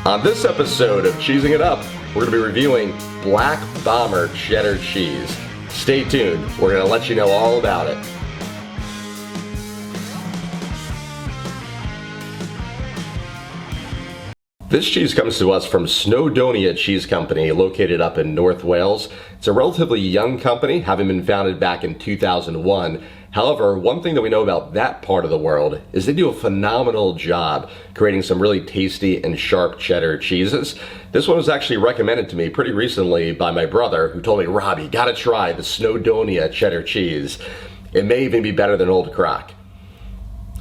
On this episode of Cheesing It Up, we're going to be reviewing Black Bomber Cheddar cheese. Stay tuned, we're going to let you know all about it. This cheese comes to us from Snowdonia Cheese Company, located up in North Wales. It's a relatively young company, having been founded back in 2001. However, one thing that we know about that part of the world is they do a phenomenal job creating some really tasty and sharp cheddar cheeses. This one was actually recommended to me pretty recently by my brother, who told me, "Rob, you gotta try the Snowdonia cheddar cheese. It may even be better than Old Crock."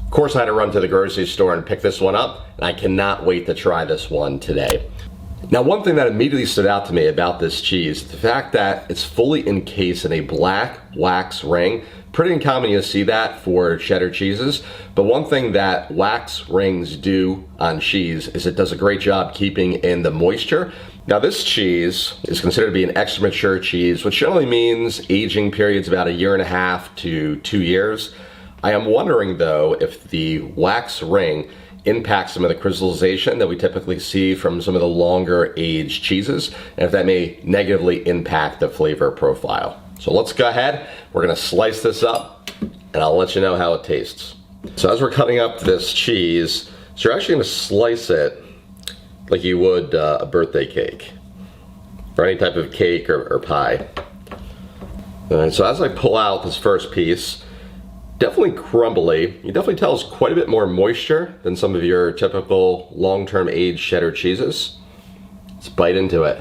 Of course, I had to run to the grocery store and pick this one up, and I cannot wait to try this one today. Now, one thing that immediately stood out to me about this cheese, the fact that it's fully encased in a black wax ring. Pretty uncommon to see that for cheddar cheeses, but one thing that wax rings do on cheese is it does a great job keeping in the moisture. Now, this cheese is considered to be an extra mature cheese, which generally means aging periods about 1.5 to 2 years. I am wondering though if the wax ring impacts some of the crystallization that we typically see from some of the longer aged cheeses, and if that may negatively impact the flavor profile. So let's go ahead, we're gonna slice this up and I'll let you know how it tastes. So as we're cutting up this cheese, so you're actually gonna slice it like you would a birthday cake or any type of cake or pie. All right, so as I pull out this first piece, definitely crumbly. You definitely tell it's quite a bit more moisture than some of your typical long-term aged cheddar cheeses. Let's bite into it.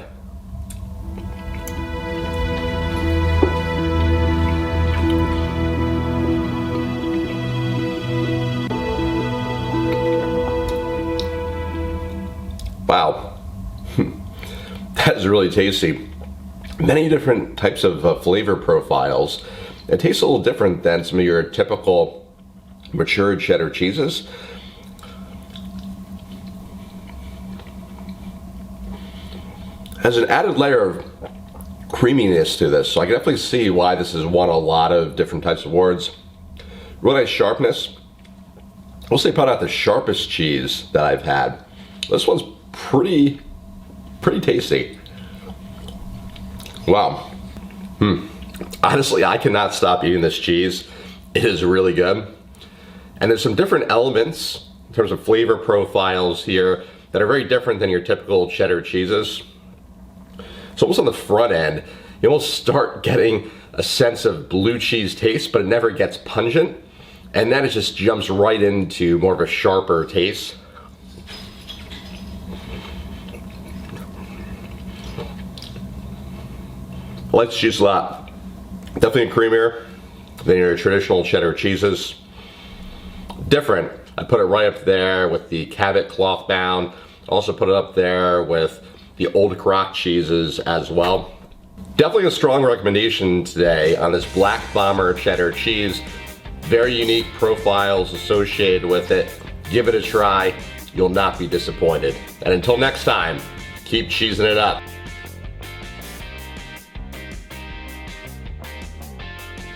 Wow, that is really tasty. Many different types of flavor profiles. It tastes a little different than some of your typical matured cheddar cheeses. Has an added layer of creaminess to this, so I can definitely see why this has won a lot of different types of awards. Really nice sharpness. I'll say probably not the sharpest cheese that I've had. This one's pretty tasty. Wow. Honestly, I cannot stop eating this cheese. It is really good. And there's some different elements in terms of flavor profiles here that are very different than your typical cheddar cheeses. So almost on the front end, you almost start getting a sense of blue cheese taste, but it never gets pungent. And then it just jumps right into more of a sharper taste. I like this cheese a lot. Definitely creamier than your traditional cheddar cheeses. Different. I put it right up there with the Cabot cloth bound. Also put it up there with the Old Crock cheeses as well. Definitely a strong recommendation today on this Black Bomber Cheddar cheese. Very unique profiles associated with it. Give it a try. You'll not be disappointed. And until next time, keep cheesing it up.